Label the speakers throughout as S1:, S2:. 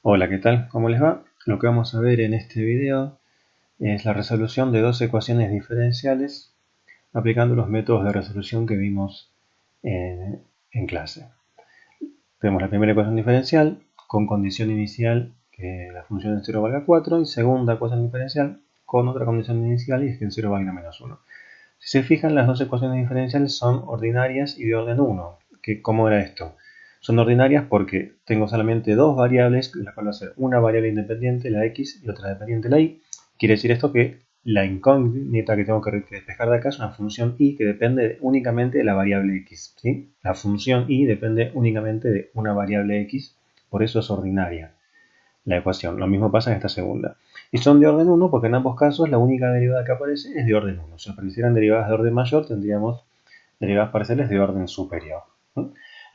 S1: Hola, ¿qué tal? ¿Cómo les va? Lo que vamos a ver en este video es la resolución de dos ecuaciones diferenciales aplicando los métodos de resolución que vimos en clase. Tenemos la primera ecuación diferencial con condición inicial que la función en 0 valga 4 y segunda ecuación diferencial con otra condición inicial y es que en 0 valga menos 1. Si se fijan, las dos ecuaciones diferenciales son ordinarias y de orden 1. ¿Cómo era esto? Son ordinarias porque tengo solamente dos variables, la cual va a ser una variable independiente, la x, y otra dependiente, la y. Quiere decir esto que la incógnita que tengo que despejar de acá es una función y que depende únicamente de la variable x. ¿Sí? La función y depende únicamente de una variable x, por eso es ordinaria la ecuación. Lo mismo pasa en esta segunda. Y son de orden 1 porque en ambos casos la única derivada que aparece es de orden 1. Si aparecieran derivadas de orden mayor, tendríamos derivadas parciales de orden superior.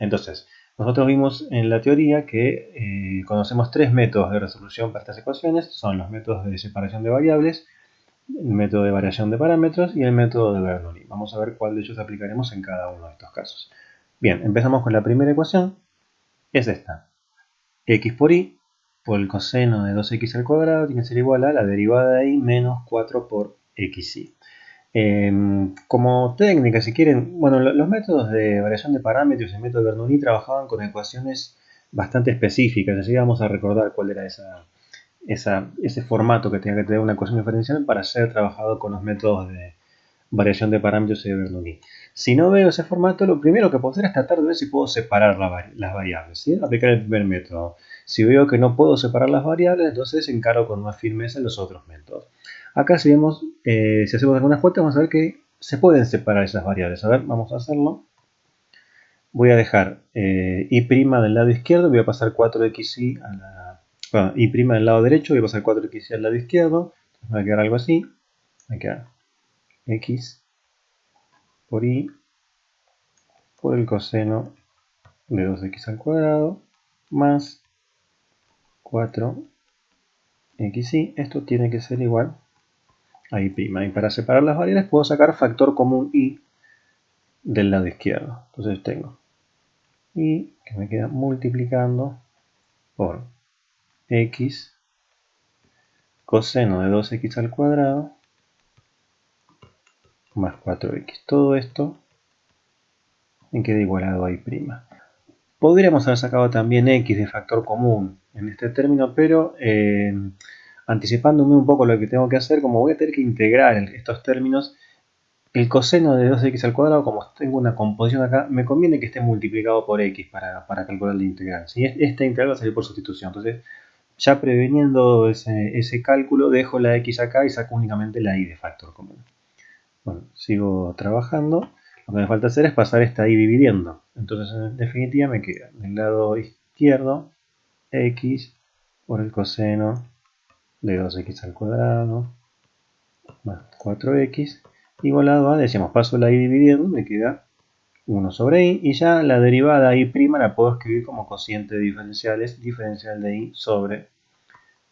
S1: Entonces, nosotros vimos en la teoría que conocemos tres métodos de resolución para estas ecuaciones. Son los métodos de separación de variables, el método de variación de parámetros y el método de Bernoulli. Vamos a ver cuál de ellos aplicaremos en cada uno de estos casos. Bien, empezamos con la primera ecuación. Es esta. X por y por el coseno de 2x al cuadrado tiene que ser igual a la derivada de y menos 4 por xy. Como técnica, si quieren, bueno, los métodos de variación de parámetros y el método de Bernoulli trabajaban con ecuaciones bastante específicas, así vamos a recordar cuál era ese formato que tenía que tener una ecuación diferencial para ser trabajado con los métodos de variación de parámetros y de Bernoulli. Si no veo ese formato, lo primero que puedo hacer es tratar de ver si puedo separar las variables, ¿sí? Aplicar el primer método. Si veo que no puedo separar las variables, entonces encaro con más firmeza los otros métodos. Acá si hacemos algunas cuentas, vamos a ver que se pueden separar esas variables. A ver, vamos a hacerlo. Voy a dejar y' del lado izquierdo, voy a pasar 4xy a la... Bueno, y' del lado derecho, voy a pasar 4xy al lado izquierdo. Me va a quedar algo así. Me queda x por y por el coseno de 2x al cuadrado más 4xy. Esto tiene que ser igual a y'. Y para separar las variables puedo sacar factor común y del lado izquierdo. Entonces tengo y que me queda multiplicando por x coseno de 2x al cuadrado más 4x. Todo esto me queda igualado a y'. Podríamos haber sacado también x de factor común en este término, pero anticipándome un poco lo que tengo que hacer, como voy a tener que integrar estos términos, el coseno de 2x al cuadrado, como tengo una composición acá, me conviene que esté multiplicado por x para calcular la integral. ¿Sí? Esta integral va a salir por sustitución. Entonces, ya preveniendo ese cálculo, dejo la x acá y saco únicamente la y de factor común. Bueno, sigo trabajando. Lo que me falta hacer es pasar esta y dividiendo. Entonces, en definitiva, me queda del lado izquierdo x por el coseno de 2x al cuadrado más 4x igualado a, decíamos, paso la y dividiendo, me queda 1 sobre y, y ya la derivada y' la puedo escribir como cociente de diferenciales, diferencial de y sobre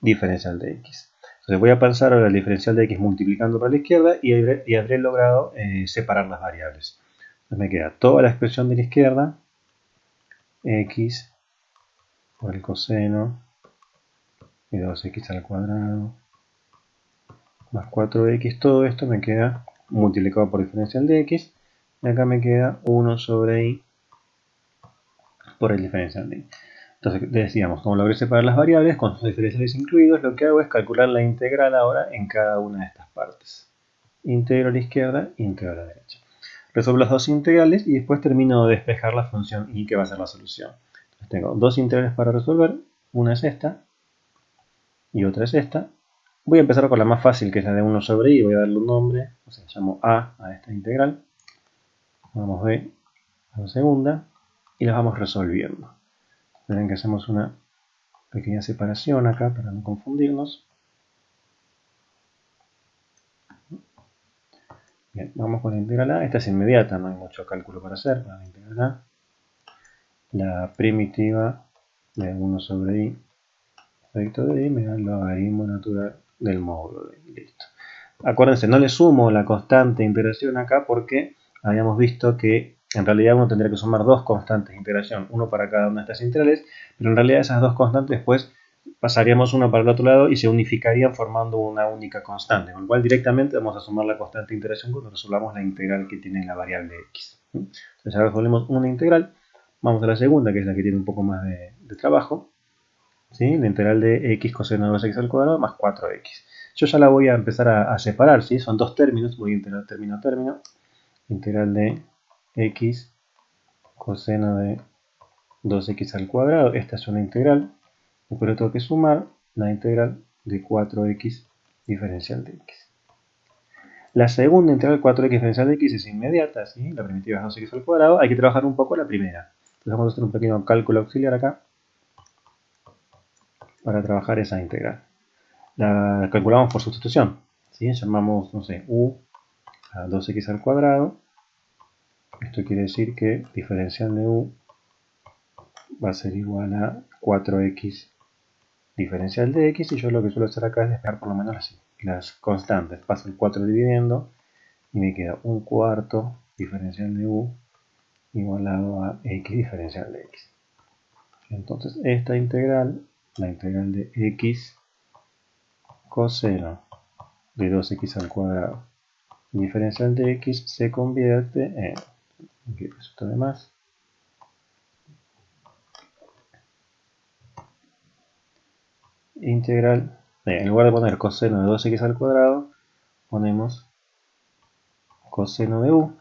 S1: diferencial de x. Entonces voy a pasar ahora el diferencial de x multiplicando para la izquierda y habré logrado separar las variables. Entonces me queda toda la expresión de la izquierda, x por el coseno de 2x al cuadrado más 4x, todo esto me queda multiplicado por diferencial de x, y acá me queda 1 sobre y por el diferencial de y. Entonces decíamos, como logré separar las variables con sus diferenciales incluidos, lo que hago es calcular la integral ahora en cada una de estas partes. Integro a la izquierda, integro a la derecha. Resuelvo las dos integrales y después termino de despejar la función y que va a ser la solución. Entonces tengo dos integrales para resolver, una es esta y otra es esta. Voy a empezar con la más fácil, que es la de 1 sobre y, voy a darle un nombre, o sea, llamo a esta integral. Vamos B a la segunda y las vamos resolviendo. Ven que hacemos una pequeña separación acá para no confundirnos. Bien, vamos con la integral a. Esta es inmediata, no hay mucho cálculo para hacer. La integral a, la primitiva de 1 sobre i recto de i me da el logaritmo natural del módulo de i. Listo. Acuérdense, no le sumo la constante de integración acá porque habíamos visto que en realidad uno tendría que sumar dos constantes de integración, uno para cada una de estas integrales, pero en realidad esas dos constantes después pasaríamos uno para el otro lado y se unificarían formando una única constante, con lo cual directamente vamos a sumar la constante de integración cuando resolvamos la integral que tiene la variable x. Entonces ahora resolvemos una integral, vamos a la segunda, que es la que tiene un poco más de trabajo, ¿sí? La integral de x coseno de 2x al cuadrado más 4x. Yo ya la voy a empezar a separar, ¿sí? Son dos términos, voy a integrar término a término. Integral de x coseno de 2x al cuadrado, esta es una integral, después le tengo que sumar la integral de 4x diferencial de x. La segunda integral 4x diferencial de x es inmediata, ¿sí? La primitiva es 2x al cuadrado, hay que trabajar un poco la primera. Entonces vamos a hacer un pequeño cálculo auxiliar acá para trabajar esa integral. La calculamos por sustitución, ¿sí? Llamamos, no sé, u a 2x al cuadrado. Esto quiere decir que diferencial de u va a ser igual a 4x diferencial de x, y yo lo que suelo hacer acá es despejar por lo menos las constantes. Paso el 4 dividiendo y me queda un cuarto diferencial de u igualado a x diferencial de x. Entonces esta integral, la integral de x coseno de 2x al cuadrado diferencial de x se convierte en, esto de más, integral, en lugar de poner coseno de 2x al cuadrado, ponemos coseno de u.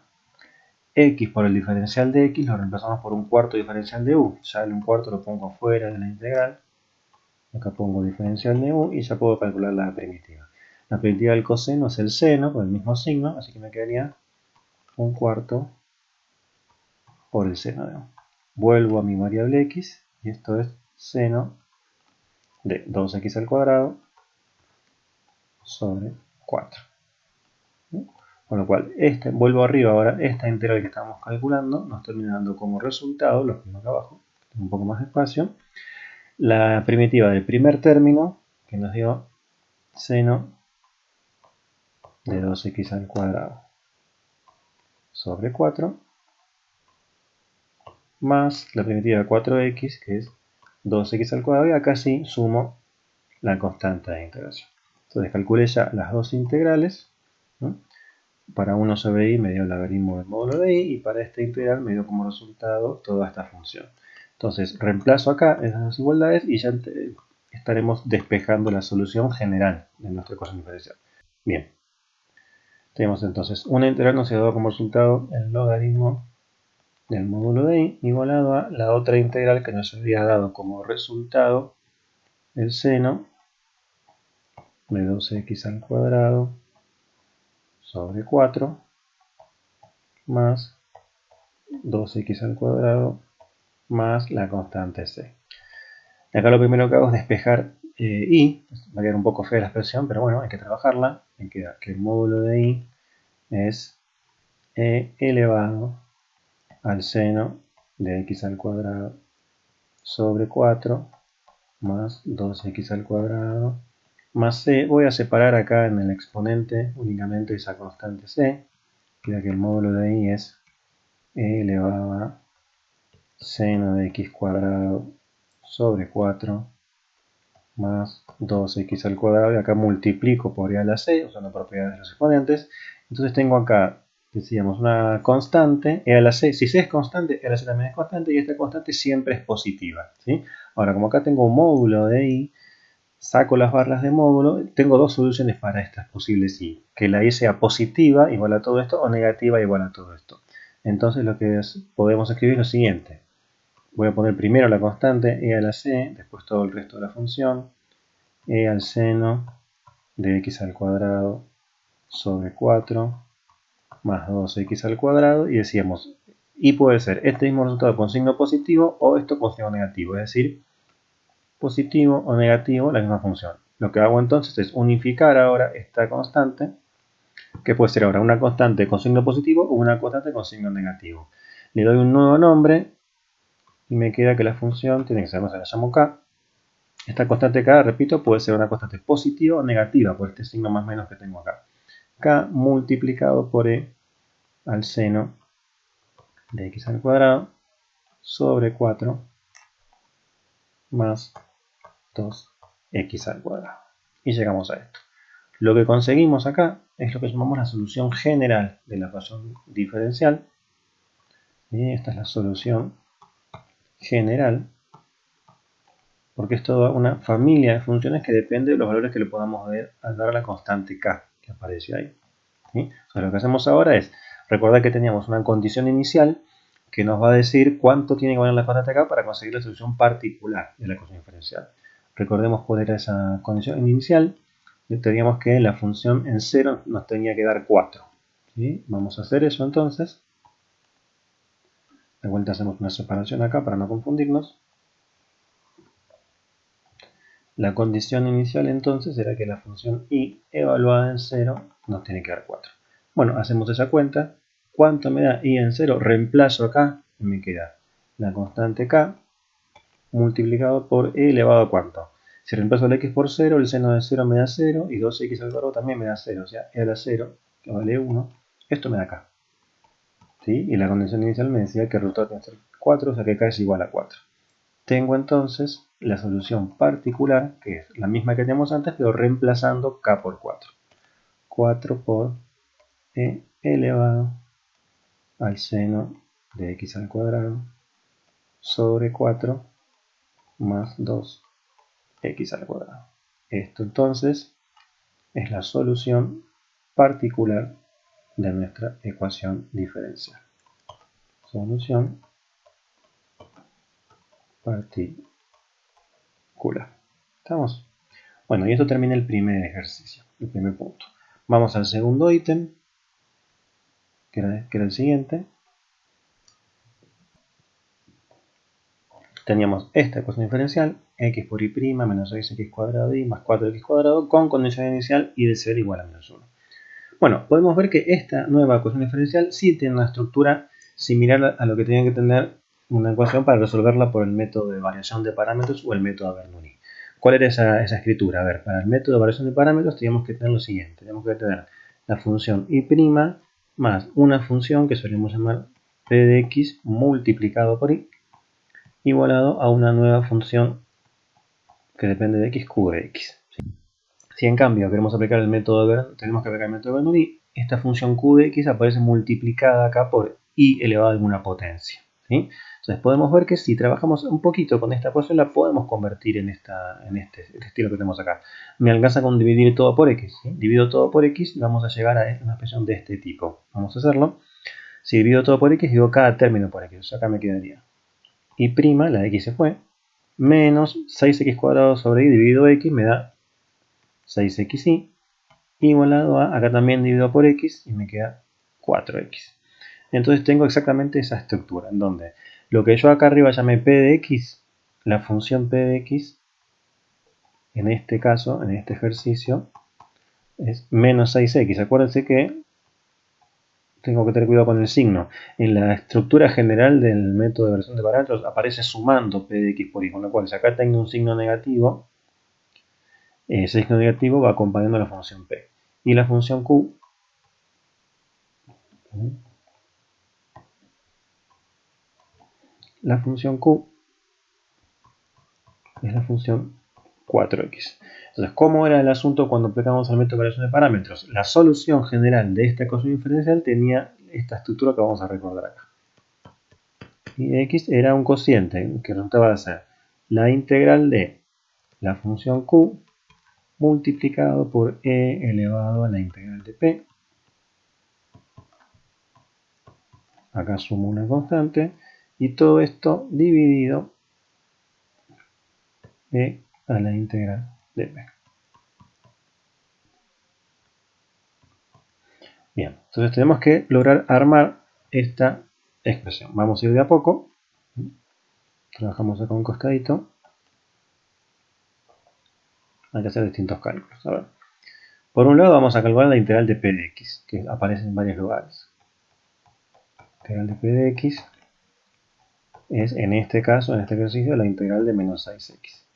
S1: X por el diferencial de x lo reemplazamos por un cuarto diferencial de u. Ya el un cuarto lo pongo fuera de la integral. Acá pongo diferencial de u y ya puedo calcular la primitiva. La primitiva del coseno es el seno con el mismo signo, así que me quedaría un cuarto por el seno de u. Vuelvo a mi variable x y esto es seno de 2x al cuadrado sobre 4. Con lo cual, vuelvo arriba ahora, esta integral que estamos calculando nos termina dando como resultado, lo mismo acá abajo, un poco más de espacio, la primitiva del primer término, que nos dio seno de 2x al cuadrado sobre 4, más la primitiva de 4x, que es 2x al cuadrado, y acá sí sumo la constante de integración. Entonces calculé ya las dos integrales, ¿no? Para 1 sobre i me dio el logaritmo del módulo de i, y para esta integral me dio como resultado toda esta función. Entonces reemplazo acá esas desigualdades y ya estaremos despejando la solución general de nuestra ecuación diferencial. Bien, tenemos entonces una integral nos ha dado como resultado el logaritmo del módulo de i igualado a la otra integral que nos había dado como resultado el seno de 2x al cuadrado sobre 4 más 2x al cuadrado más la constante c. Acá lo primero que hago es despejar i, va a quedar un poco fea la expresión, pero bueno, hay que trabajarla. Me queda que el módulo de i es e elevado al seno de x al cuadrado sobre 4 más 2x al cuadrado más c. Voy a separar acá en el exponente únicamente esa constante c. Queda que el módulo de i es e elevado a seno de x cuadrado sobre 4 más 2x al cuadrado, y acá multiplico por e a la c, usando propiedades de los exponentes. Entonces tengo acá, decíamos, una constante, e a la c. Si c es constante, e a la c también es constante, y esta constante siempre es positiva, ¿sí? Ahora, como acá tengo un módulo de i, saco las barras de módulo, tengo dos soluciones para estas posibles i. Que la i sea positiva, igual a todo esto, o negativa, igual a todo esto. Entonces lo que podemos escribir es lo siguiente. Voy a poner primero la constante e a la c, después todo el resto de la función, e al seno de x al cuadrado sobre 4 más 2x al cuadrado, y decíamos, y puede ser este mismo resultado con signo positivo o esto con signo negativo, es decir, positivo o negativo la misma función. Lo que hago entonces es unificar ahora esta constante, que puede ser ahora una constante con signo positivo o una constante con signo negativo. Le doy un nuevo nombre y me queda que la función tiene que ser, no sé, la llamo k. Esta constante k, repito, puede ser una constante positiva o negativa por este signo más menos que tengo acá. K multiplicado por e al seno de x al cuadrado sobre 4 más 2x al cuadrado. Y llegamos a esto. Lo que conseguimos acá es lo que llamamos la solución general de la ecuación diferencial. Y esta es la solución general, porque es toda una familia de funciones que depende de los valores que le podamos dar a la constante k que aparece ahí. ¿Sí? O sea, lo que hacemos ahora es recordar que teníamos una condición inicial que nos va a decir cuánto tiene que valer la constante k para conseguir la solución particular de la ecuación diferencial. Recordemos cuál era esa condición inicial. Teníamos que la función en 0 nos tenía que dar 4. ¿Sí? Vamos a hacer eso entonces. De vuelta hacemos una separación acá para no confundirnos. La condición inicial entonces era que la función y evaluada en 0 nos tiene que dar 4. Bueno, hacemos esa cuenta. ¿Cuánto me da y en 0? Reemplazo acá y me queda la constante k multiplicado por e elevado a cuánto. Si reemplazo el x por 0, el seno de 0 me da 0 y 2x al cuadrado también me da 0. O sea, e a la 0, que vale 1, esto me da k. ¿Sí? Y la condición inicial me decía que el resultado tiene que ser 4, o sea que k es igual a 4. Tengo entonces la solución particular, que es la misma que teníamos antes, pero reemplazando k por 4. 4 por e elevado al seno de x al cuadrado sobre 4 más 2x al cuadrado. Esto entonces es la solución particular de nuestra ecuación diferencial. Solución particular. ¿Estamos? Bueno, y esto termina el primer ejercicio, el primer punto. Vamos al segundo ítem, que era el siguiente. Teníamos esta ecuación diferencial, x por y' menos 6x cuadrado y más 4x cuadrado, con condición inicial y de ser igual a menos 1. Bueno, podemos ver que esta nueva ecuación diferencial sí tiene una estructura similar a lo que tenía que tener una ecuación para resolverla por el método de variación de parámetros o el método Bernoulli. ¿Cuál era esa escritura? A ver, para el método de variación de parámetros teníamos que tener lo siguiente. Tenemos que tener la función y' más una función que solemos llamar p de x multiplicado por y igualado a una nueva función que depende de x, q de x. Si en cambio queremos aplicar el método de Bernoulli, tenemos que aplicar el método de Bernoulli, esta función q de x aparece multiplicada acá por y elevado a alguna potencia. ¿Sí? Entonces podemos ver que si trabajamos un poquito con esta ecuación la podemos convertir en este estilo que tenemos acá. Me alcanza con dividir todo por x. ¿Sí? Divido todo por x y vamos a llegar a una expresión de este tipo. Vamos a hacerlo. Si divido todo por x, divido cada término por x. O sea, acá me quedaría y', la de x se fue, menos 6x cuadrado sobre y dividido x me da 6xy igualado a, acá también dividido por x y me queda 4x. Entonces tengo exactamente esa estructura, en donde lo que yo acá arriba llamé p de x, la función p de x, en este caso, en este ejercicio, es menos 6x. Acuérdense que tengo que tener cuidado con el signo. En la estructura general del método de variación de parámetros aparece sumando p de x por y, con lo cual si acá tengo un signo negativo, ese signo negativo va acompañando a la función p. Y la función q es la función 4x. Entonces, ¿cómo era el asunto cuando aplicamos el método de variación de parámetros? La solución general de esta ecuación diferencial tenía esta estructura que vamos a recordar acá. Y x era un cociente que resultaba de ser la integral de la función q multiplicado por e elevado a la integral de p. Acá sumo una constante y todo esto dividido e a la integral de p. Bien, entonces tenemos que lograr armar esta expresión. Vamos a ir de a poco. Trabajamos acá un costadito. Hay que hacer distintos cálculos. A ver. Por un lado vamos a calcular la integral de p de x, que aparece en varios lugares. La integral de p de x es, en este caso, en este ejercicio, la integral de menos 6x.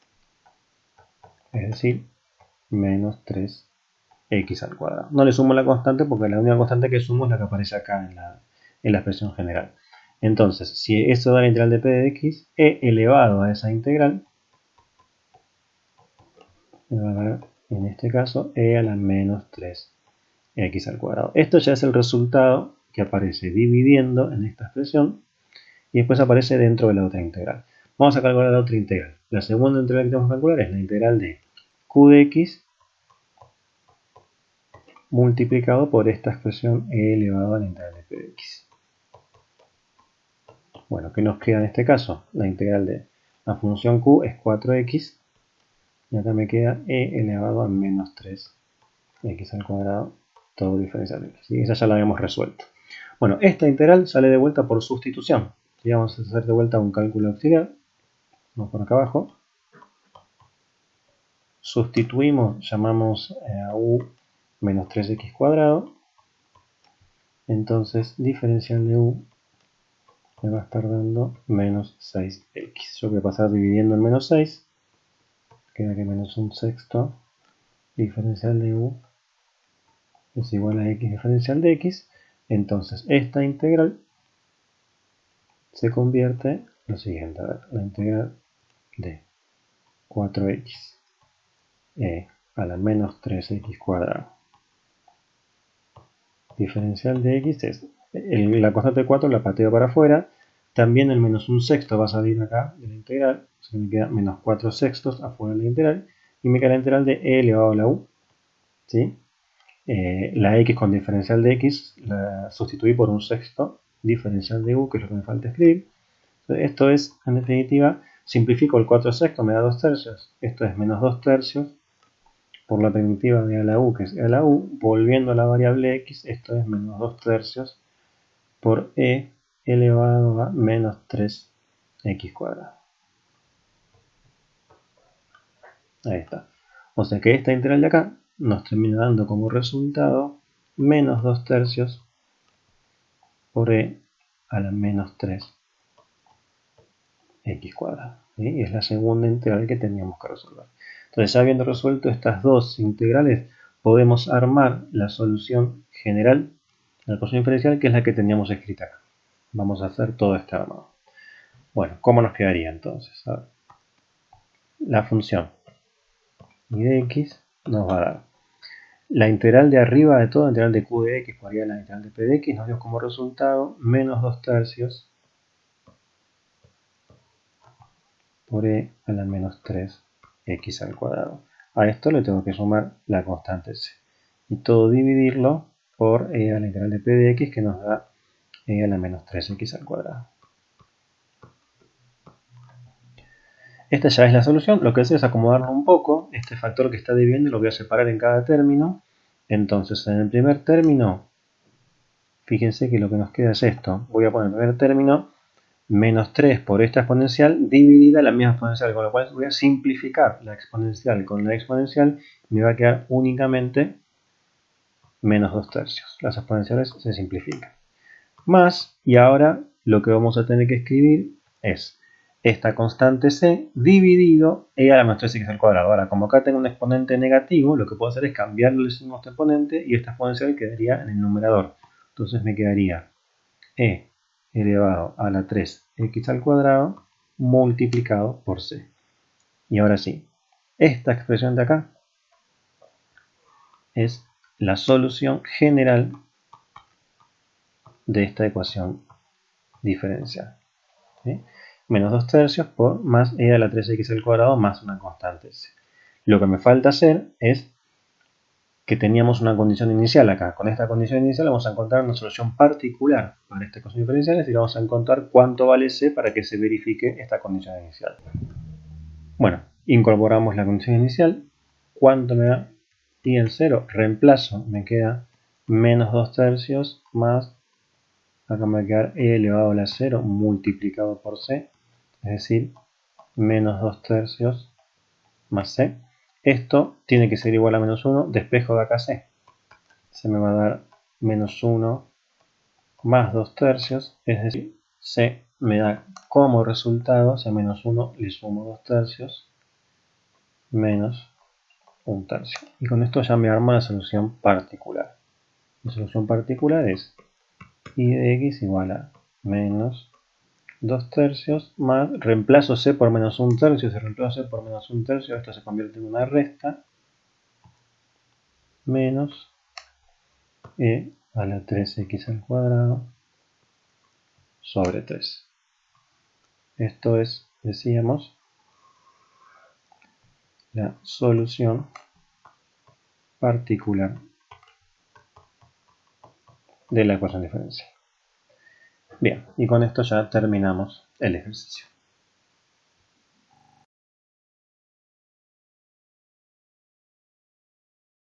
S1: Es decir, menos 3x al cuadrado. No le sumo la constante porque la única constante que sumo es la que aparece acá en la expresión general. Entonces, si esto da la integral de p de x, e elevado a esa integral me va a dar, en este caso, e a la menos 3x al cuadrado. Esto ya es el resultado que aparece dividiendo en esta expresión y después aparece dentro de la otra integral. Vamos a calcular la otra integral. La segunda integral que tenemos que calcular es la integral de q de x multiplicado por esta expresión e elevado a la integral de p de x. Bueno, ¿qué nos queda en este caso? La integral de la función q es 4x y acá me queda e elevado a menos 3x al cuadrado, todo diferencial de x. ¿Sí? Esa ya la habíamos resuelto. Bueno, esta integral sale de vuelta por sustitución. Y vamos a hacer de vuelta un cálculo auxiliar. Vamos por acá abajo. Sustituimos, llamamos a u menos 3x cuadrado. Entonces, diferencial de u me va a estar dando menos 6x. Yo voy a pasar dividiendo el menos 6. Queda que menos un sexto. Diferencial de u es igual a x diferencial de x. Entonces, esta integral se convierte en lo siguiente. A ver, la integral de 4x a la menos 3x cuadrado. Diferencial de x es la constante 4 la pateo para afuera. También el menos un sexto va a salir acá de la integral. O sea, me queda menos 4 sextos afuera de la integral. Y me queda la integral de e elevado a la u. ¿Sí? La x con diferencial de x la sustituí por un sexto diferencial de u, que es lo que me falta escribir. Entonces, esto es, en definitiva, simplifico el 4 sextos, me da 2 tercios. Esto es menos 2 tercios por la primitiva de a la u, que es a la u, volviendo a la variable x, esto es menos 2 tercios por e elevado a menos 3x cuadrado. Ahí está. O sea que esta integral de acá nos termina dando como resultado menos 2 tercios por e a la menos 3x cuadrado. ¿Sí? Y es la segunda integral que teníamos que resolver. Entonces, ya habiendo resuelto estas dos integrales, podemos armar la solución general de la ecuación diferencial, que es la que teníamos escrita acá. Vamos a hacer todo este armado. Bueno, ¿cómo nos quedaría entonces? A ver. La función y de x nos va a dar la integral de arriba de todo, la integral de q de x, por la integral de p de x, nos dio como resultado menos 2 tercios por e a la menos 3x al cuadrado. A esto le tengo que sumar la constante c. Y todo dividirlo por e a la integral de p de x, que nos da e a la menos 3x al cuadrado. Esta ya es la solución. Lo que hace es acomodarlo un poco. Este factor que está dividiendo lo voy a separar en cada término. Entonces, en el primer término, fíjense que lo que nos queda es esto. Voy a poner el primer término menos 3 por esta exponencial dividida la misma exponencial, con lo cual voy a simplificar la exponencial con la exponencial y me va a quedar únicamente menos 2 tercios. Las exponenciales se simplifican. Más, y ahora lo que vamos a tener que escribir es esta constante c dividido e a la menos 3x al cuadrado. Ahora, como acá tengo un exponente negativo, lo que puedo hacer es cambiarle el signo a este exponente y esta exponencial quedaría en el numerador. Entonces me quedaría e elevado a la 3x al cuadrado multiplicado por c. Y ahora sí, esta expresión de acá es la solución general de esta ecuación diferencial. ¿Sí? Menos 2 tercios por más e a la 3x al cuadrado más una constante c. Lo que me falta hacer es que teníamos una condición inicial acá. Con esta condición inicial vamos a encontrar una solución particular para esta ecuación diferencial, es decir, vamos a encontrar cuánto vale c para que se verifique esta condición inicial. Bueno, incorporamos la condición inicial. ¿Cuánto me da? Y en 0 reemplazo, me queda menos 2 tercios más, acá me va a quedar e elevado a la 0 multiplicado por c, es decir, menos 2 tercios más c. Esto tiene que ser igual a menos 1, despejo de acá c. Se me va a dar menos 1 más 2 tercios, es decir, c me da como resultado, si a menos 1 le sumo 2 tercios, menos 1 tercio. Y con esto ya me arma la solución particular. La solución particular es y de x igual a menos 2 tercios más, reemplazo c por menos 1 tercio, si reemplazo c por menos 1 tercio, esto se convierte en una resta, menos e a la 3x al cuadrado sobre 3. Esto es, decíamos, la solución particular de la ecuación diferencial. Bien, y con esto ya terminamos el ejercicio.